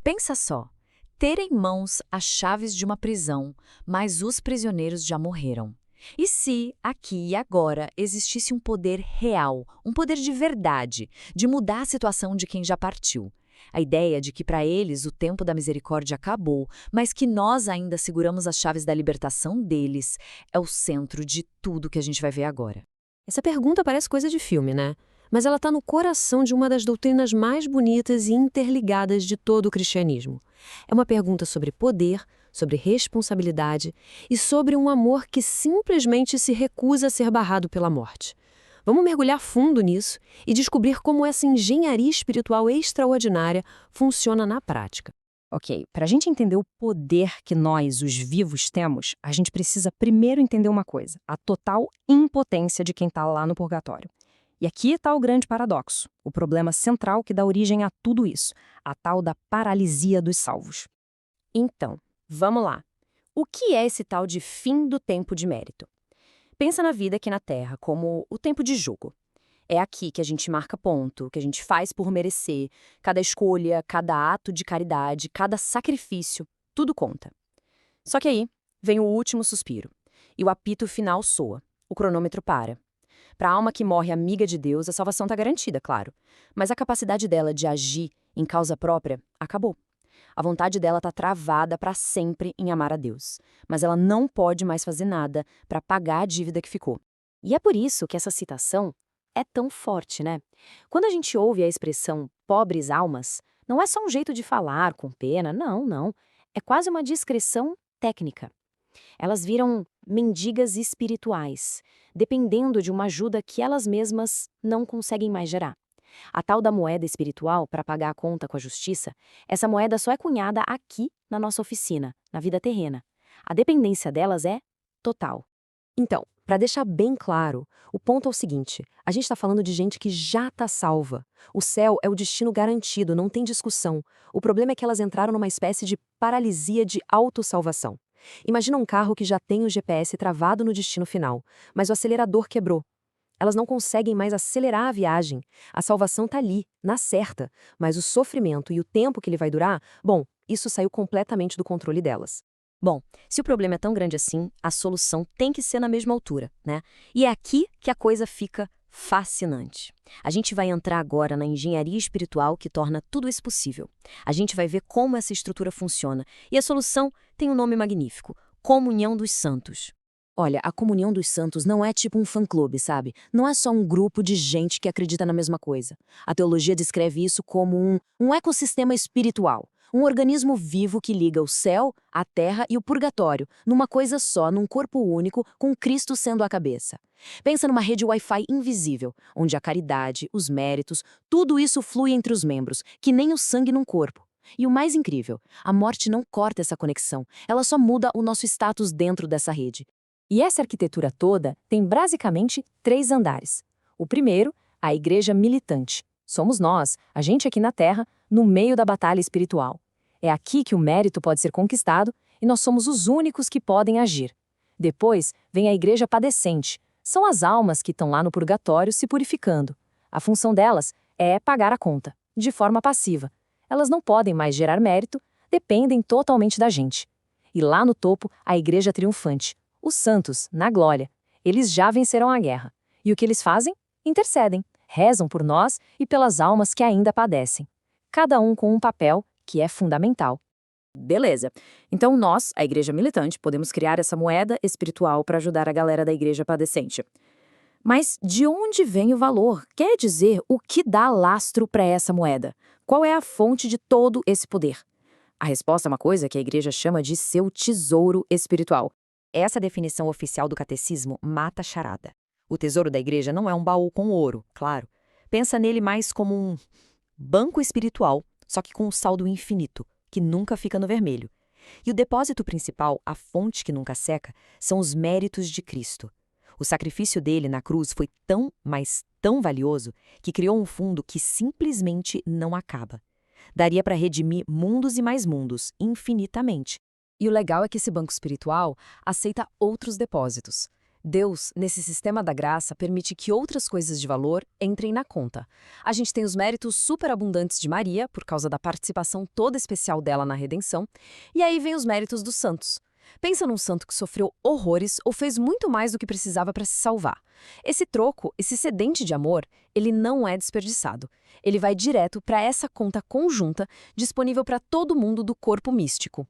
Pensa só, ter em mãos as chaves de uma prisão, mas os prisioneiros já morreram. E se, aqui e agora, existisse um poder real, um poder de verdade, de mudar a situação de quem já partiu? A ideia de que para eles o tempo da misericórdia acabou, mas que nós ainda seguramos as chaves da libertação deles, é o centro de tudo que a gente vai ver agora. Essa pergunta parece coisa de filme, né? Mas ela está no coração de uma das doutrinas mais bonitas e interligadas de todo o cristianismo. É uma pergunta sobre poder, sobre responsabilidade e sobre um amor que simplesmente se recusa a ser barrado pela morte. Vamos mergulhar fundo nisso e descobrir como essa engenharia espiritual extraordinária funciona na prática. Ok, para a gente entender o poder que nós, os vivos, temos, a gente precisa primeiro entender uma coisa: a total impotência de quem está lá no purgatório. E aqui está o grande paradoxo, o problema central que dá origem a tudo isso, a tal da paralisia dos salvos. Então, vamos lá. O que é esse tal de fim do tempo de mérito? Pensa na vida aqui na Terra como o tempo de jogo. É aqui que a gente marca ponto, que a gente faz por merecer. Cada escolha, cada ato de caridade, cada sacrifício, tudo conta. Só que aí vem o último suspiro. E o apito final soa. O cronômetro para. Para a alma que morre amiga de Deus, a salvação está garantida, claro. Mas a capacidade dela de agir em causa própria acabou. A vontade dela está travada para sempre em amar a Deus. Mas ela não pode mais fazer nada para pagar a dívida que ficou. E é por isso que essa citação é tão forte, né? Quando a gente ouve a expressão pobres almas, não é só um jeito de falar com pena, não. É quase uma descrição técnica. Elas viram mendigas espirituais, dependendo de uma ajuda que elas mesmas não conseguem mais gerar. A tal da moeda espiritual para pagar a conta com a justiça, essa moeda só é cunhada aqui na nossa oficina, na vida terrena. A dependência delas é total. Então, para deixar bem claro, o ponto é o seguinte: a gente está falando de gente que já está salva. O céu é o destino garantido, não tem discussão. O problema é que elas entraram numa espécie de paralisia de autossalvação. Imagina um carro que já tem o GPS travado no destino final, mas o acelerador quebrou. Elas não conseguem mais acelerar a viagem. A salvação está ali, na certa, mas o sofrimento e o tempo que ele vai durar, bom, isso saiu completamente do controle delas. Bom, se o problema é tão grande assim, a solução tem que ser na mesma altura, né? E é aqui que a coisa fica fascinante. A gente vai entrar agora na engenharia espiritual que torna tudo isso possível. A gente vai ver como essa estrutura funciona. E a solução tem um nome magnífico: Comunhão dos Santos. Olha, a Comunhão dos Santos não é tipo um fã-clube, sabe? Não é só um grupo de gente que acredita na mesma coisa. A teologia descreve isso como um ecossistema espiritual. Um organismo vivo que liga o céu, a terra e o purgatório, numa coisa só, num corpo único, com Cristo sendo a cabeça. Pensa numa rede Wi-Fi invisível, onde a caridade, os méritos, tudo isso flui entre os membros, que nem o sangue num corpo. E o mais incrível, a morte não corta essa conexão, ela só muda o nosso status dentro dessa rede. E essa arquitetura toda tem basicamente 3 andares. O primeiro, a igreja militante. Somos nós, a gente aqui na Terra, no meio da batalha espiritual. É aqui que o mérito pode ser conquistado e nós somos os únicos que podem agir. Depois vem a igreja padecente. São as almas que estão lá no purgatório se purificando. A função delas é pagar a conta, de forma passiva. Elas não podem mais gerar mérito, dependem totalmente da gente. E lá no topo, a igreja triunfante. Os santos, na glória. Eles já venceram a guerra. E o que eles fazem? Intercedem, rezam por nós e pelas almas que ainda padecem. Cada um com um papel que é fundamental. Beleza. Então nós, a igreja militante, podemos criar essa moeda espiritual para ajudar a galera da igreja padecente. Mas de onde vem o valor? Quer dizer, o que dá lastro para essa moeda? Qual é a fonte de todo esse poder? A resposta é uma coisa que a igreja chama de seu tesouro espiritual. Essa definição oficial do catecismo mata a charada. O tesouro da igreja não é um baú com ouro, claro. Pensa nele mais como um banco espiritual, só que com um saldo infinito, que nunca fica no vermelho. E o depósito principal, a fonte que nunca seca, são os méritos de Cristo. O sacrifício dele na cruz foi tão, mas tão valioso, que criou um fundo que simplesmente não acaba. Daria para redimir mundos e mais mundos, infinitamente. E o legal é que esse banco espiritual aceita outros depósitos. Deus, nesse sistema da graça, permite que outras coisas de valor entrem na conta. A gente tem os méritos superabundantes de Maria, por causa da participação toda especial dela na redenção, e aí vem os méritos dos santos. Pensa num santo que sofreu horrores ou fez muito mais do que precisava para se salvar. Esse troco, esse excedente de amor, ele não é desperdiçado. Ele vai direto para essa conta conjunta disponível para todo mundo do corpo místico.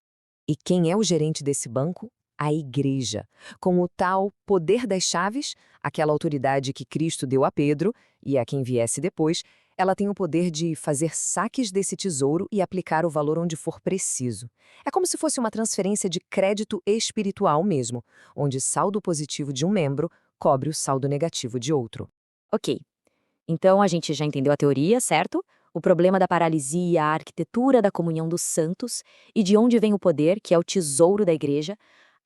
E quem é o gerente desse banco? A Igreja, com o tal poder das chaves, aquela autoridade que Cristo deu a Pedro e a quem viesse depois. Ela tem o poder de fazer saques desse tesouro e aplicar o valor onde for preciso. É como se fosse uma transferência de crédito espiritual mesmo, onde saldo positivo de um membro cobre o saldo negativo de outro. Ok, então a gente já entendeu a teoria, certo? O problema da paralisia, a arquitetura da comunhão dos santos e de onde vem o poder, que é o tesouro da igreja.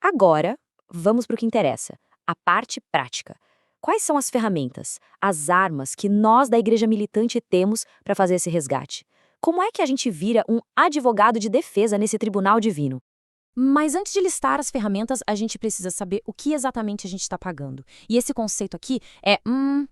Agora, vamos para o que interessa, a parte prática. Quais são as ferramentas, as armas que nós da igreja militante temos para fazer esse resgate? Como é que a gente vira um advogado de defesa nesse tribunal divino? Mas antes de listar as ferramentas, a gente precisa saber o que exatamente a gente está pagando. E esse conceito aqui é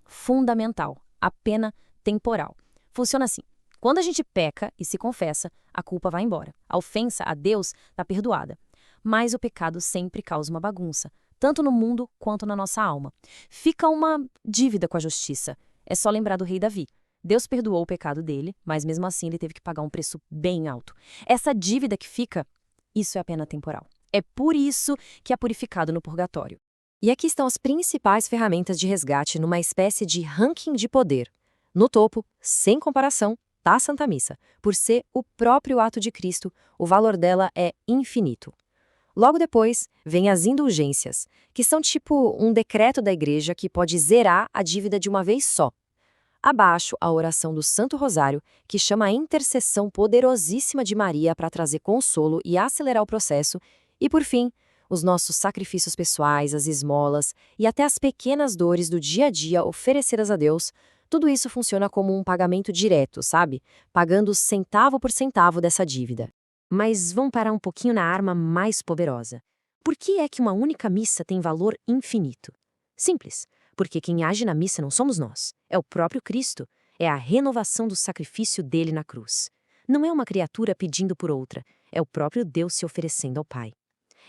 fundamental, a pena temporal. Funciona assim. Quando a gente peca e se confessa, a culpa vai embora. A ofensa a Deus está perdoada. Mas o pecado sempre causa uma bagunça, tanto no mundo quanto na nossa alma. Fica uma dívida com a justiça. É só lembrar do rei Davi. Deus perdoou o pecado dele, mas mesmo assim ele teve que pagar um preço bem alto. Essa dívida que fica, isso é a pena temporal. É por isso que é purificado no purgatório. E aqui estão as principais ferramentas de resgate numa espécie de ranking de poder. No topo, sem comparação, está a Santa Missa. Por ser o próprio ato de Cristo, o valor dela é infinito. Logo depois, vem as indulgências, que são tipo um decreto da igreja que pode zerar a dívida de uma vez só. Abaixo, a oração do Santo Rosário, que chama a intercessão poderosíssima de Maria para trazer consolo e acelerar o processo. E, por fim, os nossos sacrifícios pessoais, as esmolas e até as pequenas dores do dia a dia oferecidas a Deus. Tudo isso funciona como um pagamento direto, sabe? Pagando centavo por centavo dessa dívida. Mas vamos parar um pouquinho na arma mais poderosa. Por que é que uma única missa tem valor infinito? Simples, porque quem age na missa não somos nós, é o próprio Cristo, é a renovação do sacrifício dele na cruz. Não é uma criatura pedindo por outra, é o próprio Deus se oferecendo ao Pai.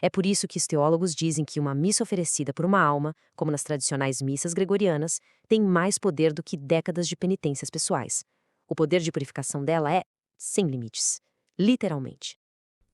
É por isso que os teólogos dizem que uma missa oferecida por uma alma, como nas tradicionais missas gregorianas, tem mais poder do que décadas de penitências pessoais. O poder de purificação dela é sem limites. Literalmente.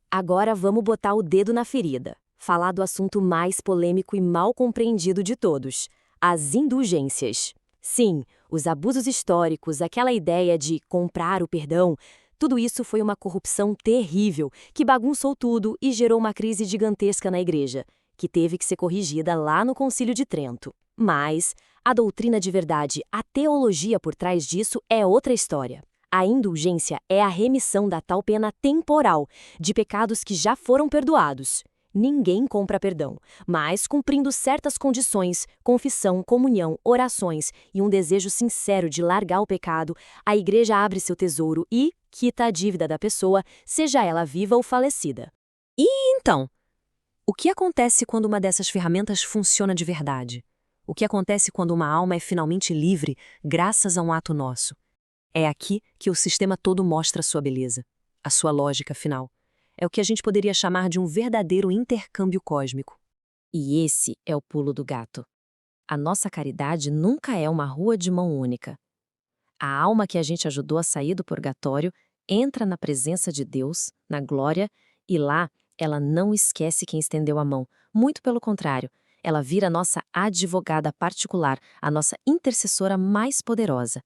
Agora vamos botar o dedo na ferida. Falar do assunto mais polêmico e mal compreendido de todos. As indulgências. Sim, os abusos históricos, aquela ideia de comprar o perdão, tudo isso foi uma corrupção terrível, que bagunçou tudo e gerou uma crise gigantesca na igreja, que teve que ser corrigida lá no Concílio de Trento. Mas a doutrina de verdade, a teologia por trás disso é outra história. A indulgência é a remissão da tal pena temporal de pecados que já foram perdoados. Ninguém compra perdão, mas cumprindo certas condições, confissão, comunhão, orações e um desejo sincero de largar o pecado, a igreja abre seu tesouro e quita a dívida da pessoa, seja ela viva ou falecida. E então, o que acontece quando uma dessas ferramentas funciona de verdade? O que acontece quando uma alma é finalmente livre, graças a um ato nosso? É aqui que o sistema todo mostra sua beleza, a sua lógica final. É o que a gente poderia chamar de um verdadeiro intercâmbio cósmico. E esse é o pulo do gato. A nossa caridade nunca é uma rua de mão única. A alma que a gente ajudou a sair do purgatório entra na presença de Deus, na glória, e lá ela não esquece quem estendeu a mão. Muito pelo contrário, ela vira a nossa advogada particular, a nossa intercessora mais poderosa.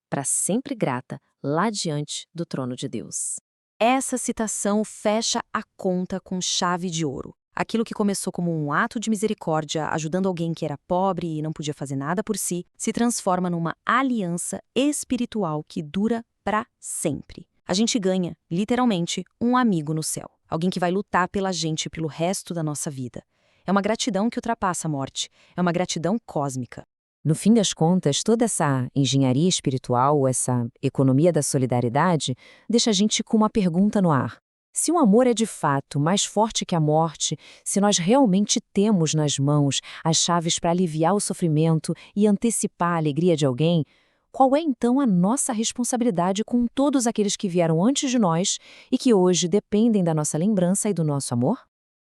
Para sempre grata, lá diante do trono de Deus. Essa citação fecha a conta com chave de ouro. Aquilo que começou como um ato de misericórdia, ajudando alguém que era pobre e não podia fazer nada por si, se transforma numa aliança espiritual que dura para sempre. A gente ganha, literalmente, um amigo no céu. Alguém que vai lutar pela gente pelo resto da nossa vida. É uma gratidão que ultrapassa a morte. É uma gratidão cósmica. No fim das contas, toda essa engenharia espiritual, essa economia da solidariedade, deixa a gente com uma pergunta no ar. Se o amor é de fato mais forte que a morte, se nós realmente temos nas mãos as chaves para aliviar o sofrimento e antecipar a alegria de alguém, qual é então a nossa responsabilidade com todos aqueles que vieram antes de nós e que hoje dependem da nossa lembrança e do nosso amor?